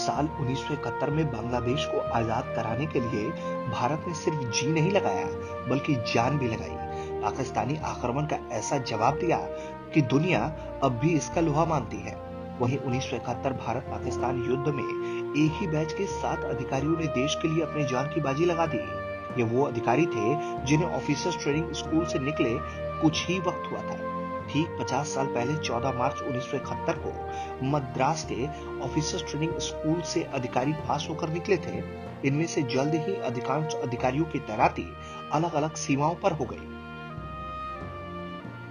साल 1971 में बांग्लादेश को आजाद कराने के लिए भारत ने सिर्फ जी नहीं लगाया बल्कि जान भी लगाई। पाकिस्तानी आक्रमण का ऐसा जवाब दिया कि दुनिया अब भी इसका लोहा मानती है। वहीं 1971 भारत पाकिस्तान युद्ध में एक ही बैच के 7 अधिकारियों ने देश के लिए अपनी जान की बाजी लगा दी। ये वो अधिकारी थे जिन्हें ऑफिसर्स ट्रेनिंग स्कूल से निकले कुछ ही वक्त हुआ था। ठीक 50 साल पहले 14 मार्च 1971 को मद्रास के ऑफिसर्स ट्रेनिंग स्कूल से अधिकारी पास होकर निकले थे। इनमें से जल्द ही अधिकांश अधिकारियों की तैनाती अलग अलग सीमाओं पर हो गई।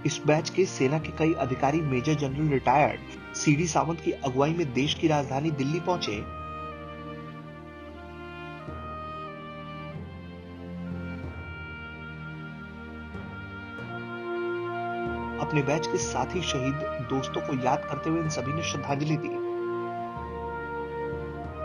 इस बैच के सेना के कई अधिकारी major general retired CD Sawant की अगुवाई में देश की राजधानी दिल्ली पहुंचे। अपने बैच के साथी शहीद दोस्तों को याद करते हुए इन सभी ने श्रद्धांजलि दी।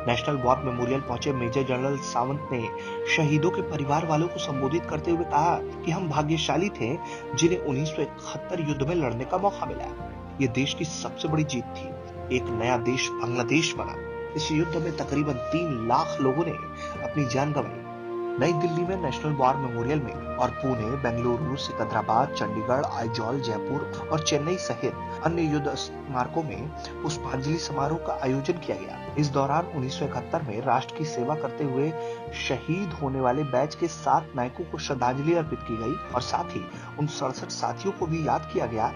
नेशनल वॉर मेमोरियल पहुंचे मेजर जनरल सावंत ने शहीदों के परिवार वालों को संबोधित करते हुए कहा कि हम भाग्यशाली थे जिन्हें 1971 युद्ध में लड़ने का मौका मिला। यह देश की सबसे बड़ी जीत थी। एक नया देश बांग्लादेश बना। इस युद्ध में तकरीबन 3 लाख लोगों ने अपनी जान गंवाई। नई दिल्ली में नेशनल वॉर मेमोरियल में और पुणे, बेंगलुरु, सिकंदराबाद, चंडीगढ़, आइजॉल, जयपुर और चेन्नई सहित अन्य युद्ध स्मारकों में पुष्पांजलि समारोह का आयोजन किया गया। इस दौरान 1971 में राष्ट्र की सेवा करते हुए शहीद होने वाले बैच के 7 नायकों को श्रद्धांजलि अर्पित की गई और साथ ही उन 67 साथियों को भी याद किया गया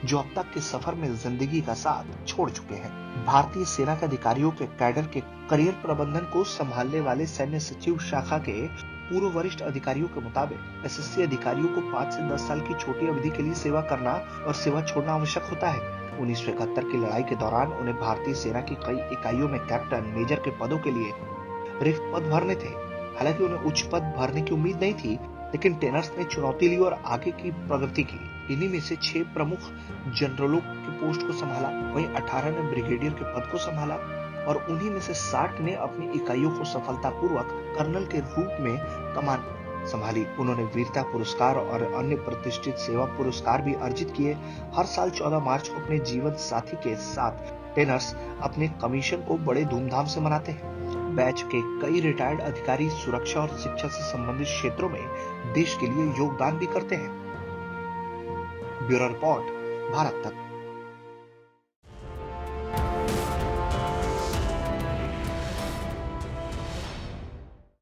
जो अब तक के सफर में जिंदगी का साथ छोड़ चुके हैं। भारतीय सेना के अधिकारियों के कैडर के करियर प्रबंधन को संभालने वाले सैन्य सचिव शाखा के पूर्व वरिष्ठ अधिकारियों के मुताबिक एसएससी अधिकारियों को 5 से 10 साल की छोटी अवधि के लिए सेवा करना और सेवा छोड़ना आवश्यक होता है। 1971 की लड़ाई के दौरान उन्हें भारतीय सेना की कई इकाइयों में कैप्टन, मेजर के पदों के लिए रिक्त पद भरने थे। हालांकि उन्हें उच्च पद भरने की उम्मीद नहीं थी, लेकिन टेनर्स ने चुनौती ली और आगे की प्रगति की। इन्हीं में से 6 प्रमुख जनरलों के पोस्ट को संभाला, वहीं 18 ने ब्रिगेडियर के पद को संभाला और उन्हीं में से 60 ने अपनी इकाइयों को सफलतापूर्वक कर्नल के रूप में कमान संभाली। उन्होंने वीरता पुरस्कार और अन्य प्रतिष्ठित सेवा पुरस्कार भी अर्जित किए। हर साल 14 मार्च को अपने जीवन साथी के साथ टेनर्स अपने कमीशन को बड़े धूमधाम से मनाते हैं। बैच के कई रिटायर्ड अधिकारी सुरक्षा और शिक्षा से संबंधित क्षेत्रों में देश के लिए योगदान भी करते हैं। ब्यूरो रिपोर्ट, भारत तक।